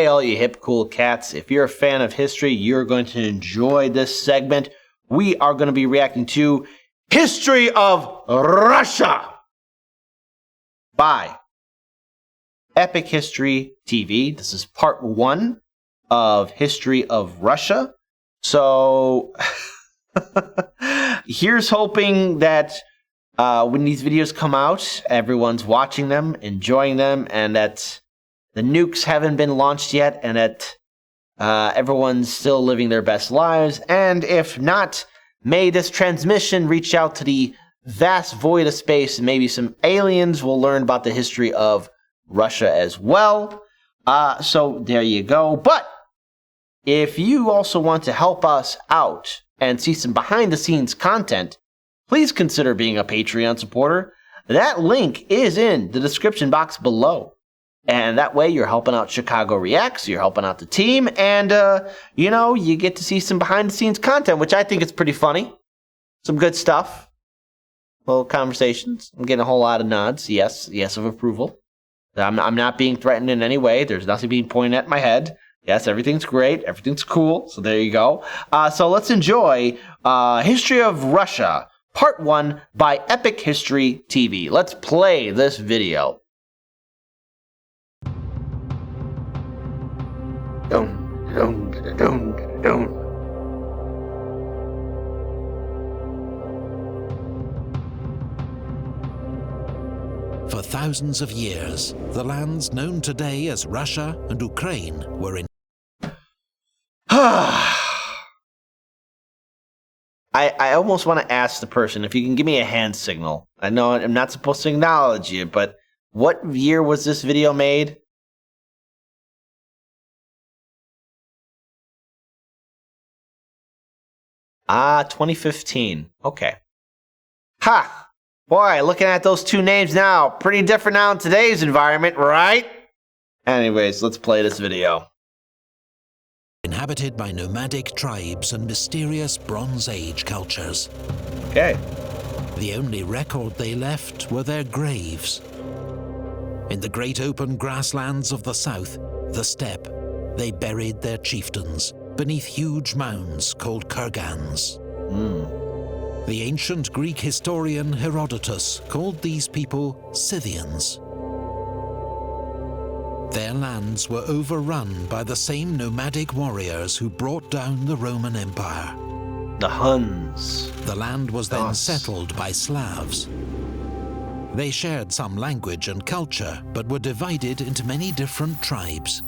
all you hip cool cats. If you're a fan of history, you're going to enjoy this segment. We are going to be reacting to History of Russia by Epic History TV. This is part 1 of History of Russia. So here's hoping that when these videos come out, everyone's watching them, enjoying them, and that the nukes haven't been launched yet, and that everyone's still living their best lives. And if not, may this transmission reach out to the vast void of space, and maybe some aliens will learn about the history of Russia as well. So there you go. But if you also want to help us out and see some behind-the-scenes content, please consider being a Patreon supporter. That link is in the description box below. And that way you're helping out Chicago Reacts, you're helping out the team, and, you get to see some behind-the-scenes content, which I think is pretty funny. Some good stuff. Little conversations. I'm getting a whole lot of nods. Yes of approval. I'm not being threatened in any way. There's nothing being pointed at my head. Yes, everything's great. Everything's cool. So there you go. So let's enjoy History of Russia, Part 1 by Epic History TV. Let's play this video. Don't. For thousands of years, the lands known today as Russia and Ukraine were in... I almost want to ask the person if you can give me a hand signal. I know I'm not supposed to acknowledge you, but what year was this video made? 2015. Okay. Ha! Boy, looking at those two names now, pretty different now in today's environment, right? Anyways, let's play this video. Inhabited by nomadic tribes and mysterious Bronze Age cultures. Okay. The only record they left were their graves. In the great open grasslands of the south, the steppe, they buried their chieftains beneath huge mounds called kurgans. The ancient Greek historian Herodotus called these people Scythians. Their lands were overrun by the same nomadic warriors who brought down the Roman Empire. The Huns. The land was then settled by Slavs. They shared some language and culture, but were divided into many different tribes.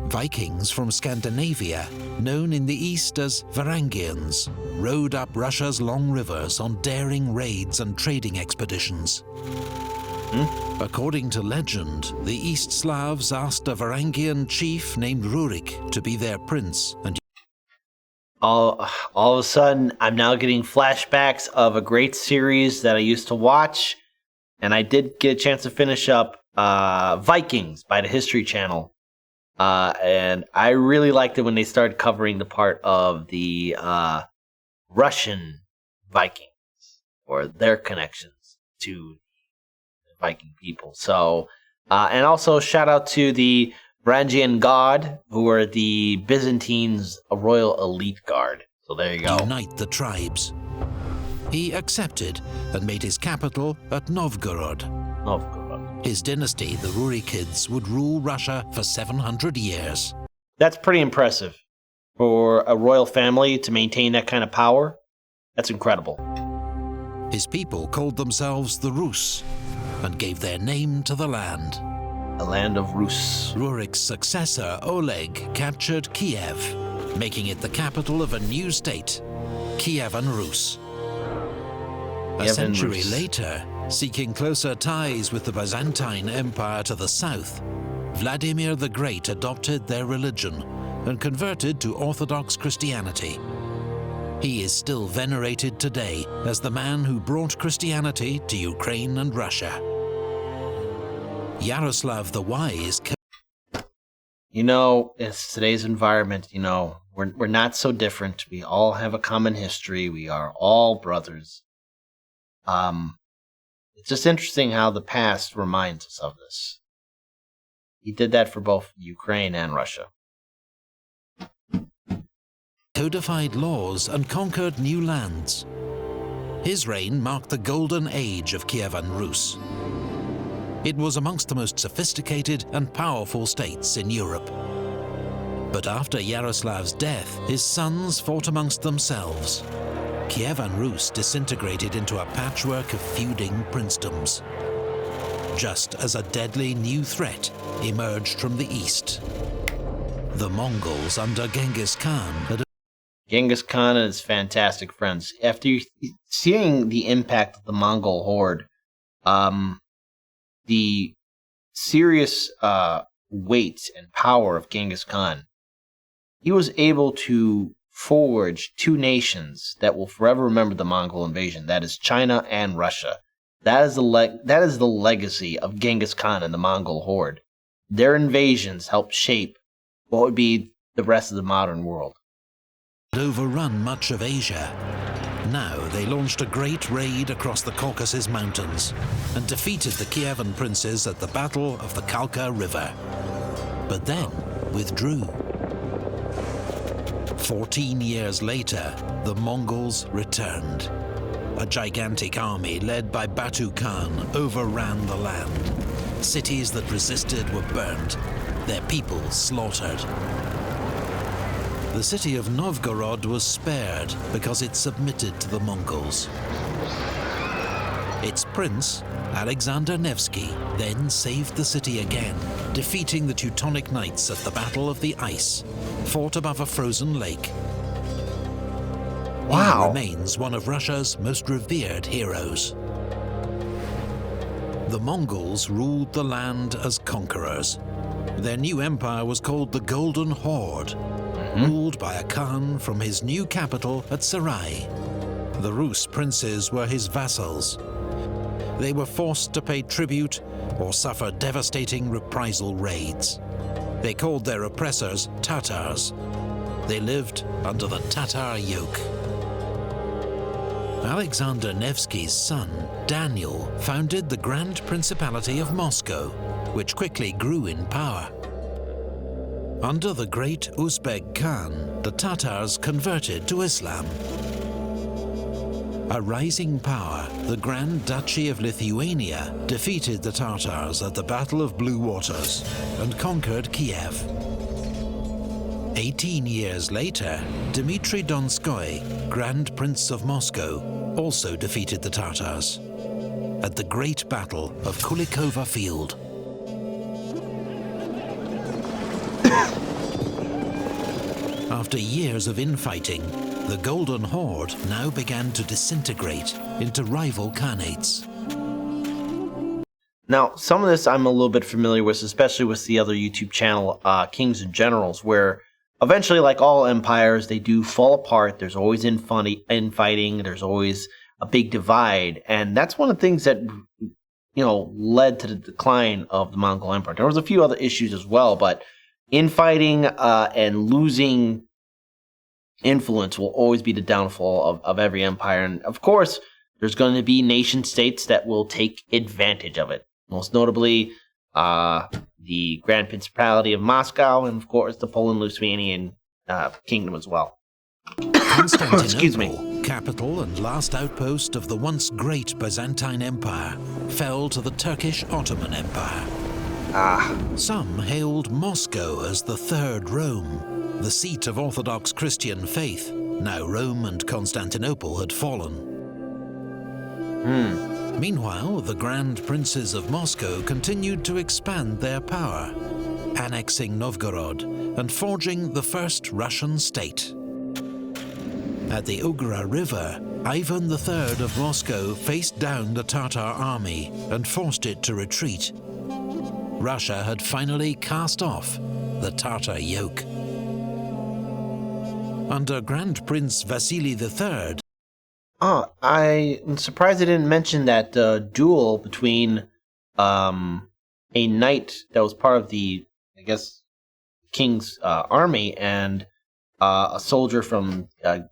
Vikings from Scandinavia, known in the east as Varangians, rode up Russia's long rivers on daring raids and trading expeditions. According to legend, the East Slavs asked a Varangian chief named Rurik to be their prince, and all of a sudden, I'm now getting flashbacks of a great series that I used to watch, and I did get a chance to finish up Vikings by the History Channel. And I really liked it when they started covering the part of the Russian Vikings, or their connections to the Viking people. So, and also shout out to the Varangian Guard, who were the Byzantines' royal elite guard. So there you go. Unite the tribes. He accepted and made his capital at Novgorod. His dynasty, the Rurikids, would rule Russia for 700 years. That's pretty impressive. For a royal family to maintain that kind of power, that's incredible. His people called themselves the Rus and gave their name to the land. The land of Rus. Rurik's successor, Oleg, captured Kiev, making it the capital of a new state, Kievan Rus. A century later, seeking closer ties with the Byzantine Empire to the south, Vladimir the Great adopted their religion and converted to Orthodox Christianity. He is still venerated today as the man who brought Christianity to Ukraine and Russia. Yaroslav the Wise... it's today's environment, we're not so different. We all have a common history. We are all brothers. It's just interesting how the past reminds us of this. he did that for both Ukraine and Russia. Codified laws and conquered new lands. His reign marked the Golden Age of Kievan Rus. It was amongst the most sophisticated and powerful states in Europe. But after Yaroslav's death, his sons fought amongst themselves. Kievan Rus disintegrated into a patchwork of feuding princedoms, just as a deadly new threat emerged from the east. The Mongols under Genghis Khan had... Genghis Khan and his fantastic friends. After seeing the impact of the Mongol horde, the serious weight and power of Genghis Khan, he was able to forge two nations that will forever remember the Mongol invasion. That is China and Russia. That is the legacy of Genghis Khan and the Mongol horde. Their invasions helped shape what would be the rest of the modern world. Overrun much of Asia. Now they launched a great raid across the Caucasus Mountains and defeated the Kievan princes at the Battle of the Kalka River, but then withdrew. 14 years later, the Mongols returned. A gigantic army led by Batu Khan overran the land. Cities that resisted were burnt, their people slaughtered. The city of Novgorod was spared because it submitted to the Mongols. Its prince, Alexander Nevsky, then saved the city again, defeating the Teutonic Knights at the Battle of the Ice, fought above a frozen lake. Wow. He remains one of Russia's most revered heroes. The Mongols ruled the land as conquerors. Their new empire was called the Golden Horde, ruled by a Khan from his new capital at Sarai. The Rus princes were his vassals. They were forced to pay tribute or suffer devastating reprisal raids. They called their oppressors Tatars. They lived under the Tatar yoke. Alexander Nevsky's son, Daniel, founded the Grand Principality of Moscow, which quickly grew in power. Under the great Uzbek Khan, the Tatars converted to Islam. A rising power, the Grand Duchy of Lithuania defeated the Tatars at the Battle of Blue Waters and conquered Kiev. 18 years later, Dmitry Donskoy, Grand Prince of Moscow, also defeated the Tatars at the Great Battle of Kulikova Field. After years of infighting, the Golden Horde now began to disintegrate into rival khanates. Now, some of this I'm a little bit familiar with, especially with the other YouTube channel, Kings and Generals, where eventually, like all empires, they do fall apart. There's always infighting. There's always a big divide. And that's one of the things that, led to the decline of the Mongol Empire. There was a few other issues as well, but infighting and losing influence will always be the downfall of every empire. And of course, there's going to be nation states that will take advantage of it. Most notably, the Grand Principality of Moscow, and of course, the Poland-Lithuanian kingdom as well. Constantinople, excuse me, capital and last outpost of the once great Byzantine Empire, fell to the Turkish Ottoman Empire. Some hailed Moscow as the Third Rome, the seat of Orthodox Christian faith. Now Rome and Constantinople had fallen. Meanwhile, the Grand Princes of Moscow continued to expand their power, annexing Novgorod and forging the first Russian state. At the Ugra River, Ivan III of Moscow faced down the Tatar army and forced it to retreat. Russia had finally cast off the Tatar yoke. Under Grand Prince Vasily III, I'm surprised they didn't mention that duel between a knight that was part of the, king's army and a soldier from the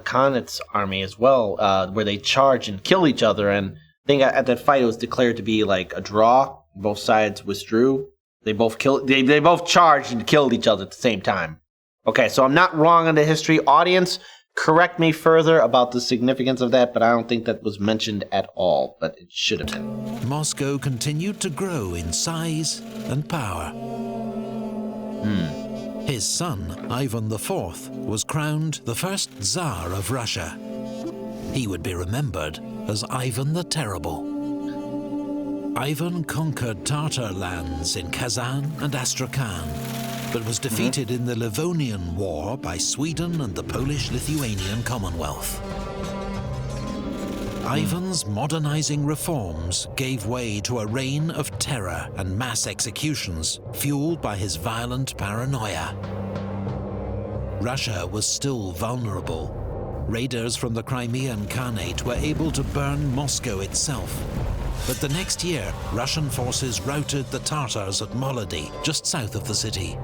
Khan's army as well, where they charge and kill each other. And I think at that fight it was declared to be like a draw. Both sides withdrew. They both they both charged and killed each other at the same time. Okay, so I'm not wrong on the history. Audience, correct me further about the significance of that, but I don't think that was mentioned at all, but it should have been. Moscow continued to grow in size and power. His son, Ivan IV, was crowned the first Tsar of Russia. He would be remembered as Ivan the Terrible. Ivan conquered Tatar lands in Kazan and Astrakhan, but was defeated in the Livonian War by Sweden and the Polish-Lithuanian Commonwealth. Ivan's modernizing reforms gave way to a reign of terror and mass executions, fueled by his violent paranoia. Russia was still vulnerable. Raiders from the Crimean Khanate were able to burn Moscow itself. But the next year, Russian forces routed the Tatars at Molody, just south of the city.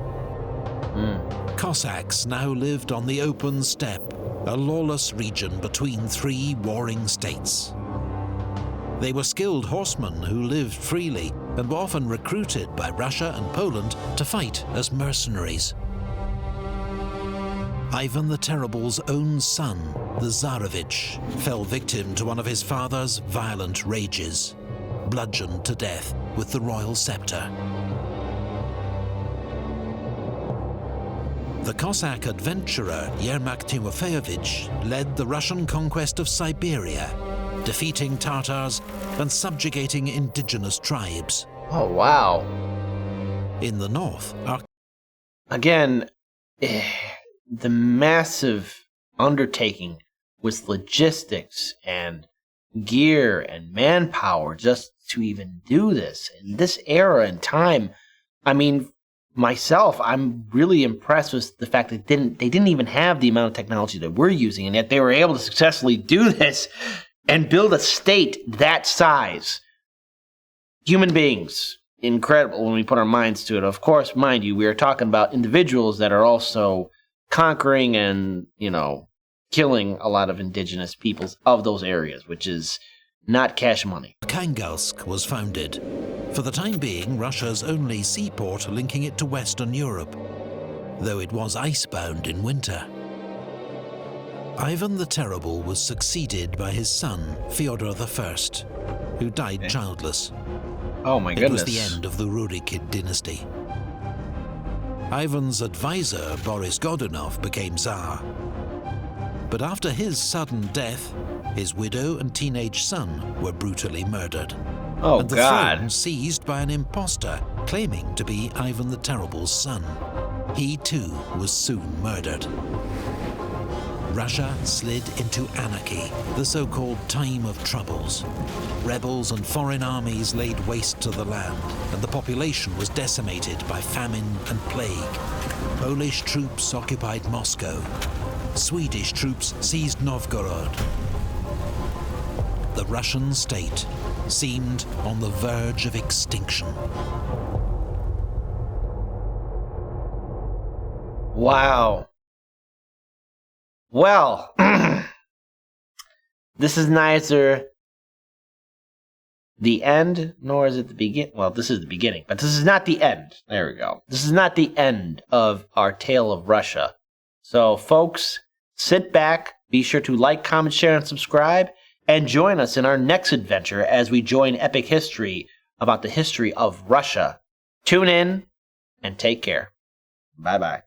Cossacks now lived on the open steppe, a lawless region between three warring states. They were skilled horsemen who lived freely and were often recruited by Russia and Poland to fight as mercenaries. Ivan the Terrible's own son, the Tsarevich, fell victim to one of his father's violent rages, bludgeoned to death with the royal scepter. The Cossack adventurer Yermak Timofeyevich led the Russian conquest of Siberia, defeating Tatars and subjugating indigenous tribes. Oh, wow. In the north, again, the massive undertaking with logistics and gear and manpower just to even do this in this era and time. I mean, myself, I'm really impressed with the fact that they didn't even have the amount of technology that we're using, and yet they were able to successfully do this and build a state that size. Human beings, incredible when we put our minds to it. Of course, mind you, we are talking about individuals that are also conquering and, killing a lot of indigenous peoples of those areas, which is not cash money. Arkhangelsk was founded, for the time being Russia's only seaport linking it to Western Europe, though it was icebound in winter. Ivan the Terrible was succeeded by his son, Fyodor I, who died childless. Oh my goodness. It was the end of the Rurikid dynasty. Ivan's advisor, Boris Godunov, became Tsar. But after his sudden death, his widow and teenage son were brutally murdered. Oh, and the God. throne seized by an impostor claiming to be Ivan the Terrible's son. He too was soon murdered. Russia slid into anarchy, the so-called Time of Troubles. Rebels and foreign armies laid waste to the land, and the population was decimated by famine and plague. Polish troops occupied Moscow. Swedish troops seized Novgorod. The Russian state seemed on the verge of extinction. Wow. Well, this is neither the end, nor is it the beginning. Well, this is the beginning, but this is not the end. There we go. This is not the end of our tale of Russia. So, folks, sit back, be sure to like, comment, share, and subscribe, and join us in our next adventure as we join Epic History about the history of Russia. Tune in, and take care. Bye-bye.